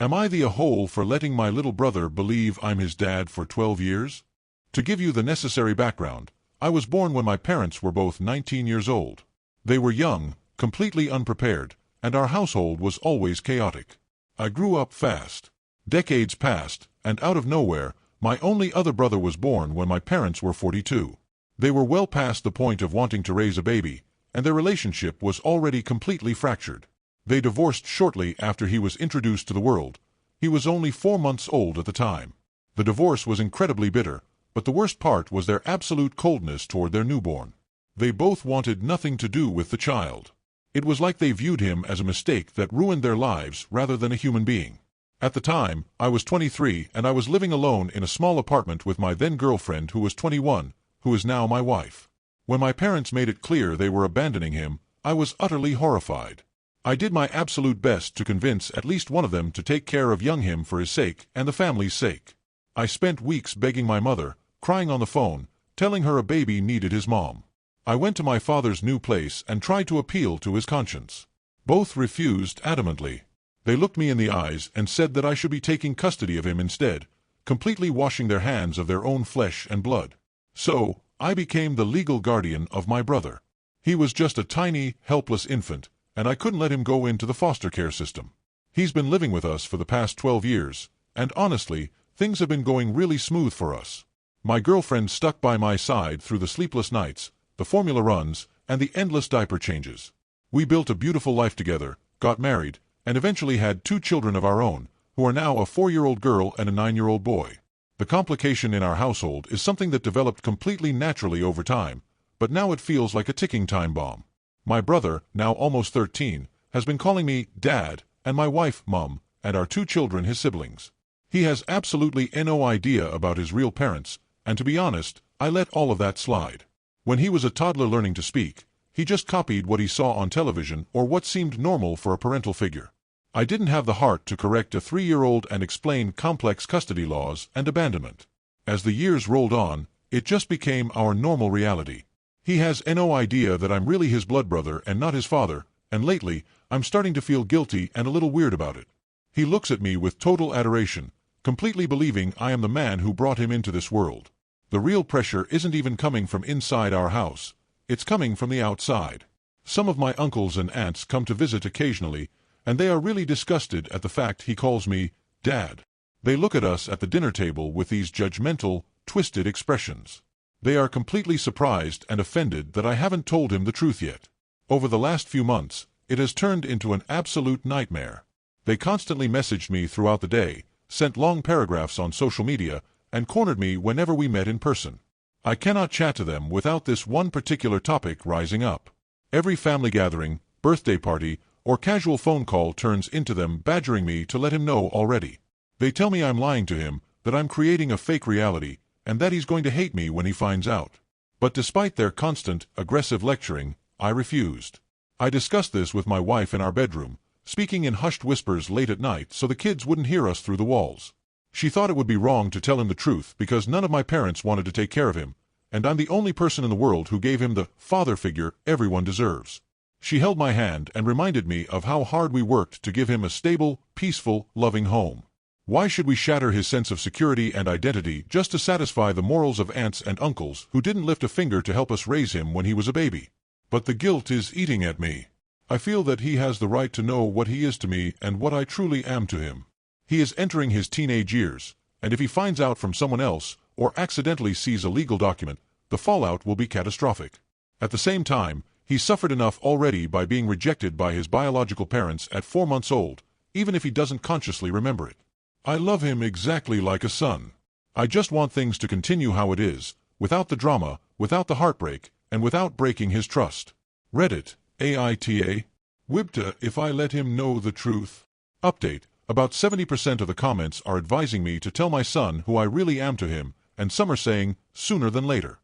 Am I the a-hole for letting my little brother believe I'm his dad for 12 years? To give you the necessary background, I was born when my parents were both 19 years old. They were young, completely unprepared, and our household was always chaotic. I grew up fast. Decades passed, and out of nowhere, my only other brother was born when my parents were 42. They were well past the point of wanting to raise a baby, and their relationship was already completely fractured. They divorced shortly after he was introduced to the world. He was only 4 months old at the time. The divorce was incredibly bitter, but the worst part was their absolute coldness toward their newborn. They both wanted nothing to do with the child. It was like they viewed him as a mistake that ruined their lives rather than a human being. At the time, I was 23 and I was living alone in a small apartment with my then-girlfriend who was 21, who is now my wife. When my parents made it clear they were abandoning him, I was utterly horrified. I did my absolute best to convince at least one of them to take care of young him for his sake and the family's sake. I spent weeks begging my mother, crying on the phone, telling her a baby needed his mom. I went to my father's new place and tried to appeal to his conscience. Both refused adamantly. They looked me in the eyes and said that I should be taking custody of him instead, completely washing their hands of their own flesh and blood. So, I became the legal guardian of my brother. He was just a tiny, helpless infant, and I couldn't let him go into the foster care system. He's been living with us for the past 12 years, and honestly, things have been going really smooth for us. My girlfriend stuck by my side through the sleepless nights, the formula runs, and the endless diaper changes. We built a beautiful life together, got married, and eventually had 2 children of our own, who are now a 4-year-old girl and a 9-year-old boy. The complication in our household is something that developed completely naturally over time, but now it feels like a ticking time bomb. My brother, now almost 13, has been calling me Dad, and my wife Mum, and our 2 children his siblings. He has absolutely no idea about his real parents, and to be honest, I let all of that slide. When he was a toddler learning to speak, he just copied what he saw on television or what seemed normal for a parental figure. I didn't have the heart to correct a 3-year-old and explain complex custody laws and abandonment. As the years rolled on, it just became our normal reality. He has no idea that I'm really his blood brother and not his father, and lately, I'm starting to feel guilty and a little weird about it. He looks at me with total adoration, completely believing I am the man who brought him into this world. The real pressure isn't even coming from inside our house, it's coming from the outside. Some of my uncles and aunts come to visit occasionally, and they are really disgusted at the fact he calls me Dad. They look at us at the dinner table with these judgmental, twisted expressions. They are completely surprised and offended that I haven't told him the truth yet. Over the last few months, it has turned into an absolute nightmare. They constantly messaged me throughout the day, sent long paragraphs on social media, and cornered me whenever we met in person. I cannot chat to them without this one particular topic rising up. Every family gathering, birthday party, or casual phone call turns into them badgering me to let him know already. They tell me I'm lying to him, that I'm creating a fake reality, and that he's going to hate me when he finds out. But despite their constant, aggressive lecturing, I refused. I discussed this with my wife in our bedroom, speaking in hushed whispers late at night so the kids wouldn't hear us through the walls. She thought it would be wrong to tell him the truth because none of my parents wanted to take care of him, and I'm the only person in the world who gave him the father figure everyone deserves. She held my hand and reminded me of how hard we worked to give him a stable, peaceful, loving home. Why should we shatter his sense of security and identity just to satisfy the morals of aunts and uncles who didn't lift a finger to help us raise him when he was a baby? But the guilt is eating at me. I feel that he has the right to know what he is to me and what I truly am to him. He is entering his teenage years, and if he finds out from someone else or accidentally sees a legal document, the fallout will be catastrophic. At the same time, he's suffered enough already by being rejected by his biological parents at 4 months old, even if he doesn't consciously remember it. I love him exactly like a son. I just want things to continue how it is, without the drama, without the heartbreak, and without breaking his trust. Reddit, AITA. Wibta, if I let him know the truth. Update. About 70% of the comments are advising me to tell my son who I really am to him, and some are saying, sooner than later.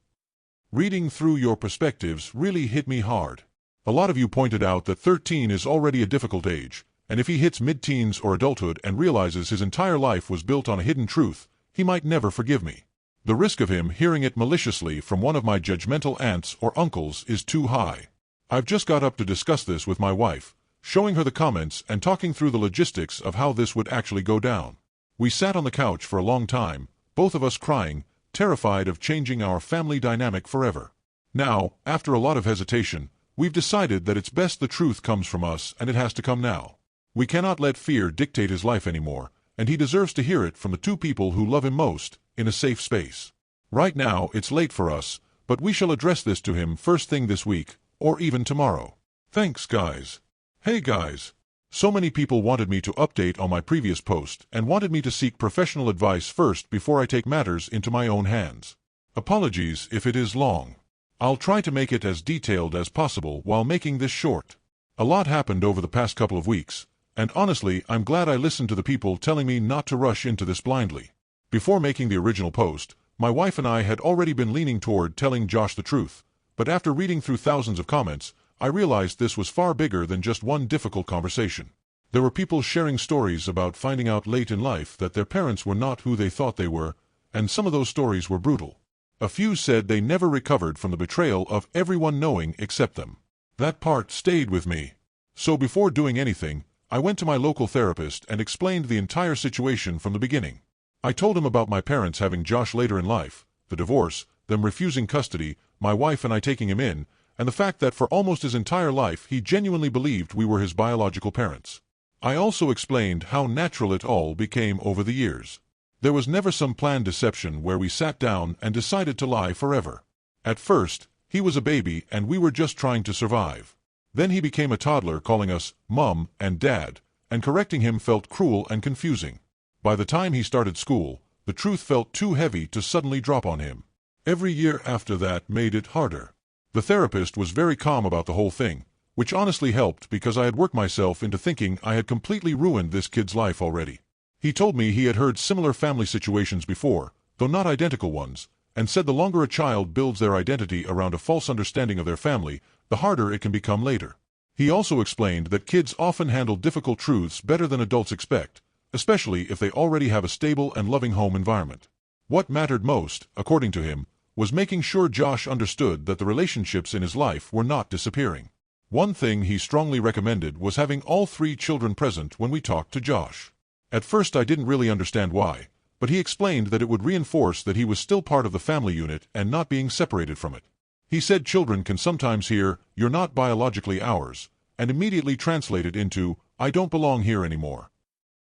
Reading through your perspectives really hit me hard. A lot of you pointed out that 13 is already a difficult age, and if he hits mid-teens or adulthood and realizes his entire life was built on a hidden truth, he might never forgive me. The risk of him hearing it maliciously from one of my judgmental aunts or uncles is too high. I've just got up to discuss this with my wife, showing her the comments and talking through the logistics of how this would actually go down. We sat on the couch for a long time, both of us crying, terrified of changing our family dynamic forever. Now, after a lot of hesitation, we've decided that it's best the truth comes from us, and it has to come now. We cannot let fear dictate his life anymore, and he deserves to hear it from the two people who love him most, in a safe space. Right now, it's late for us, but we shall address this to him first thing this week, or even tomorrow. Thanks, guys. Hey guys. So many people wanted me to update on my previous post and wanted me to seek professional advice first before I take matters into my own hands. Apologies if it is long. I'll try to make it as detailed as possible while making this short. A lot happened over the past couple of weeks, and honestly, I'm glad I listened to the people telling me not to rush into this blindly. Before making the original post, my wife and I had already been leaning toward telling Josh the truth, but after reading through thousands of comments, I realized this was far bigger than just one difficult conversation. There were people sharing stories about finding out late in life that their parents were not who they thought they were, and some of those stories were brutal. A few said they never recovered from the betrayal of everyone knowing except them. That part stayed with me. So before doing anything, I went to my local therapist and explained the entire situation from the beginning. I told him about my parents having Josh later in life, the divorce, them refusing custody, my wife and I taking him in, and the fact that for almost his entire life he genuinely believed we were his biological parents. I also explained how natural it all became over the years. There was never some planned deception where we sat down and decided to lie forever. At first, he was a baby and we were just trying to survive. Then he became a toddler calling us Mom and Dad, and correcting him felt cruel and confusing. By the time he started school, the truth felt too heavy to suddenly drop on him. Every year after that made it harder. The therapist was very calm about the whole thing, which honestly helped because I had worked myself into thinking I had completely ruined this kid's life already. He told me he had heard similar family situations before, though not identical ones, and said the longer a child builds their identity around a false understanding of their family, the harder it can become later. He also explained that kids often handle difficult truths better than adults expect, especially if they already have a stable and loving home environment. What mattered most, according to him, was making sure Josh understood that the relationships in his life were not disappearing. One thing he strongly recommended was having all 3 children present when we talked to Josh. At first I didn't really understand why, but he explained that it would reinforce that he was still part of the family unit and not being separated from it. He said children can sometimes hear, "You're not biologically ours," and immediately translate it into, "I don't belong here anymore."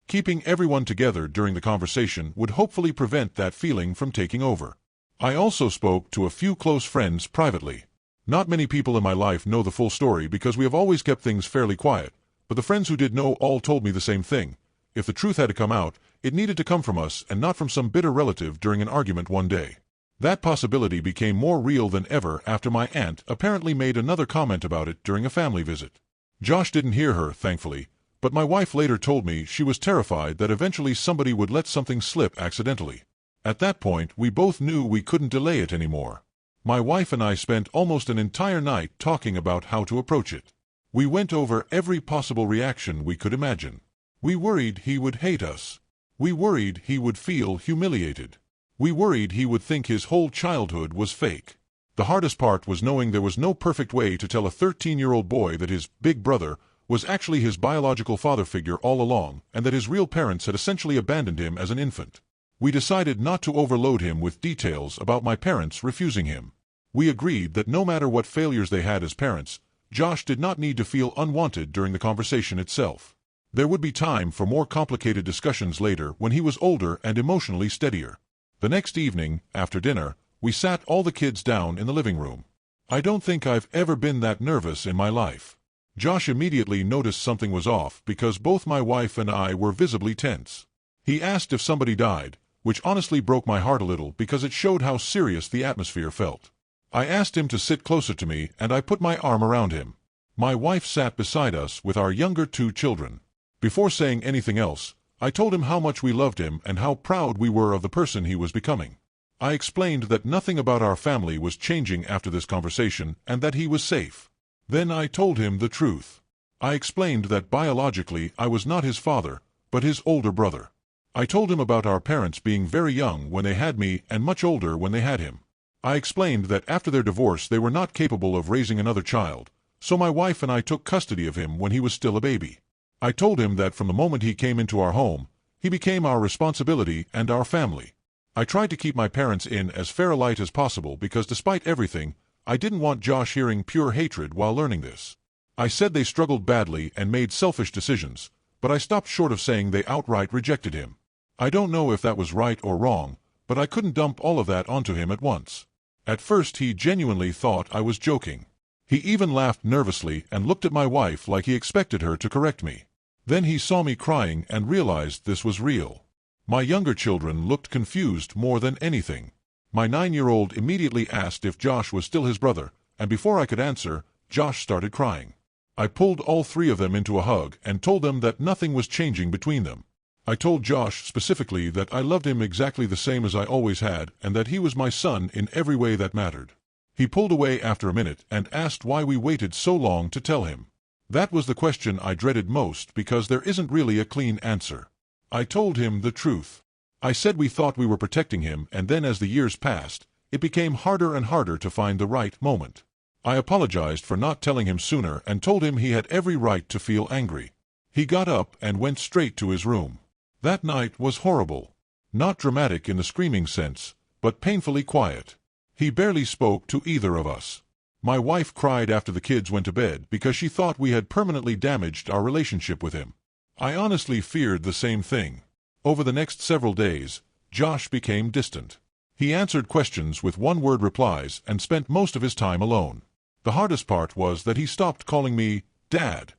Keeping everyone together during the conversation would hopefully prevent that feeling from taking over. I also spoke to a few close friends privately. Not many people in my life know the full story because we have always kept things fairly quiet, but the friends who did know all told me the same thing. If the truth had to come out, it needed to come from us and not from some bitter relative during an argument one day. That possibility became more real than ever after my aunt apparently made another comment about it during a family visit. Josh didn't hear her, thankfully, but my wife later told me she was terrified that eventually somebody would let something slip accidentally. At that point, we both knew we couldn't delay it anymore. My wife and I spent almost an entire night talking about how to approach it. We went over every possible reaction we could imagine. We worried he would hate us. We worried he would feel humiliated. We worried he would think his whole childhood was fake. The hardest part was knowing there was no perfect way to tell a 13-year-old boy that his big brother was actually his biological father figure all along and that his real parents had essentially abandoned him as an infant. We decided not to overload him with details about my parents refusing him. We agreed that no matter what failures they had as parents, Josh did not need to feel unwanted during the conversation itself. There would be time for more complicated discussions later when he was older and emotionally steadier. The next evening, after dinner, we sat all the kids down in the living room. I don't think I've ever been that nervous in my life. Josh immediately noticed something was off because both my wife and I were visibly tense. He asked if somebody died, which honestly broke my heart a little because it showed how serious the atmosphere felt. I asked him to sit closer to me and I put my arm around him. My wife sat beside us with our younger 2 children. Before saying anything else, I told him how much we loved him and how proud we were of the person he was becoming. I explained that nothing about our family was changing after this conversation and that he was safe. Then I told him the truth. I explained that biologically I was not his father, but his older brother. I told him about our parents being very young when they had me and much older when they had him. I explained that after their divorce they were not capable of raising another child, so my wife and I took custody of him when he was still a baby. I told him that from the moment he came into our home, he became our responsibility and our family. I tried to keep my parents in as fair a light as possible because despite everything, I didn't want Josh hearing pure hatred while learning this. I said they struggled badly and made selfish decisions, but I stopped short of saying they outright rejected him. I don't know if that was right or wrong, but I couldn't dump all of that onto him at once. At first he genuinely thought I was joking. He even laughed nervously and looked at my wife like he expected her to correct me. Then he saw me crying and realized this was real. My younger children looked confused more than anything. My 9-year-old immediately asked if Josh was still his brother, and before I could answer, Josh started crying. I pulled all 3 of them into a hug and told them that nothing was changing between them. I told Josh specifically that I loved him exactly the same as I always had and that he was my son in every way that mattered. He pulled away after a minute and asked why we waited so long to tell him. That was the question I dreaded most because there isn't really a clean answer. I told him the truth. I said we thought we were protecting him, and then as the years passed, it became harder and harder to find the right moment. I apologized for not telling him sooner and told him he had every right to feel angry. He got up and went straight to his room. That night was horrible. Not dramatic in the screaming sense, but painfully quiet. He barely spoke to either of us. My wife cried after the kids went to bed because she thought we had permanently damaged our relationship with him. I honestly feared the same thing. Over the next several days, Josh became distant. He answered questions with one-word replies and spent most of his time alone. The hardest part was that he stopped calling me Dad.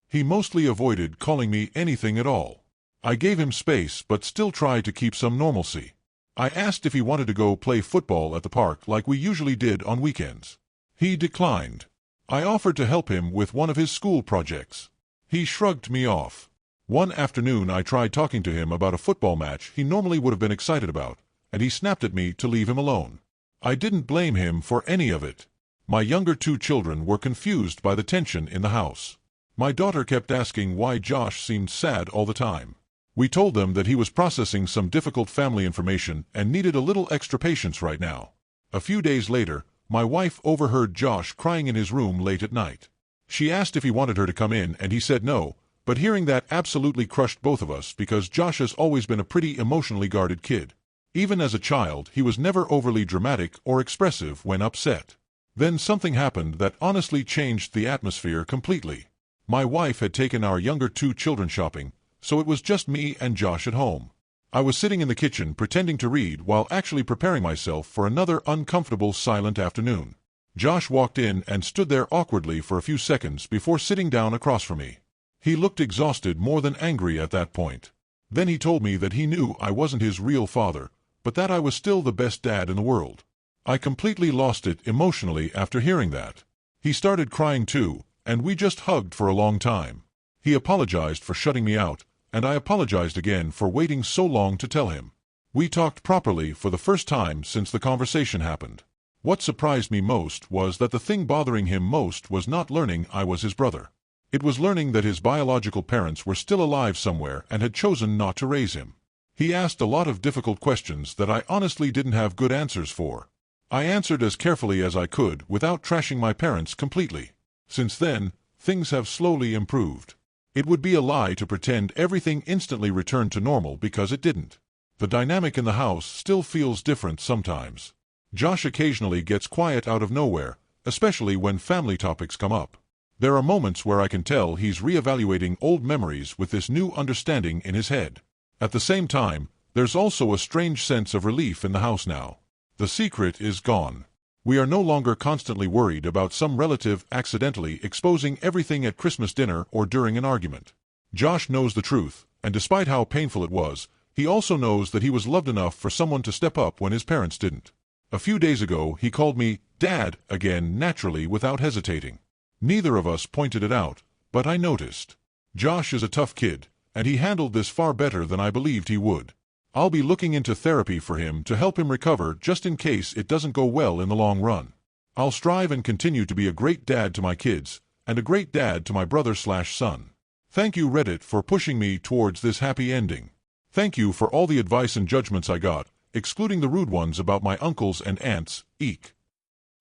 He mostly avoided calling me anything at all. I gave him space but still tried to keep some normalcy. I asked if he wanted to go play football at the park like we usually did on weekends. He declined. I offered to help him with one of his school projects. He shrugged me off. One afternoon I tried talking to him about a football match he normally would have been excited about, and he snapped at me to leave him alone. I didn't blame him for any of it. My younger 2 children were confused by the tension in the house. My daughter kept asking why Josh seemed sad all the time. We told them that he was processing some difficult family information and needed a little extra patience right now. A few days later, my wife overheard Josh crying in his room late at night. She asked if he wanted her to come in and he said no, but hearing that absolutely crushed both of us because Josh has always been a pretty emotionally guarded kid. Even as a child, he was never overly dramatic or expressive when upset. Then something happened that honestly changed the atmosphere completely. My wife had taken our younger 2 children shopping, so it was just me and Josh at home. I was sitting in the kitchen pretending to read while actually preparing myself for another uncomfortable silent afternoon. Josh walked in and stood there awkwardly for a few seconds before sitting down across from me. He looked exhausted more than angry at that point. Then he told me that he knew I wasn't his real father, but that I was still the best dad in the world. I completely lost it emotionally after hearing that. He started crying too, and we just hugged for a long time. He apologized for shutting me out, and I apologized again for waiting so long to tell him. We talked properly for the first time since the conversation happened. What surprised me most was that the thing bothering him most was not learning I was his brother. It was learning that his biological parents were still alive somewhere and had chosen not to raise him. He asked a lot of difficult questions that I honestly didn't have good answers for. I answered as carefully as I could without trashing my parents completely. Since then, things have slowly improved. It would be a lie to pretend everything instantly returned to normal because it didn't. The dynamic in the house still feels different sometimes. Josh occasionally gets quiet out of nowhere, especially when family topics come up. There are moments where I can tell he's reevaluating old memories with this new understanding in his head. At the same time, there's also a strange sense of relief in the house now. The secret is gone. We are no longer constantly worried about some relative accidentally exposing everything at Christmas dinner or during an argument. Josh knows the truth, and despite how painful it was, he also knows that he was loved enough for someone to step up when his parents didn't. A few days ago, he called me Dad again naturally without hesitating. Neither of us pointed it out, but I noticed. Josh is a tough kid, and he handled this far better than I believed he would. I'll be looking into therapy for him to help him recover just in case it doesn't go well in the long run. I'll strive and continue to be a great dad to my kids, and a great dad to my brother/son. Thank you Reddit for pushing me towards this happy ending. Thank you for all the advice and judgments I got, excluding the rude ones about my uncles and aunts, eek.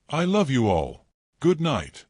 I love you all. Good night.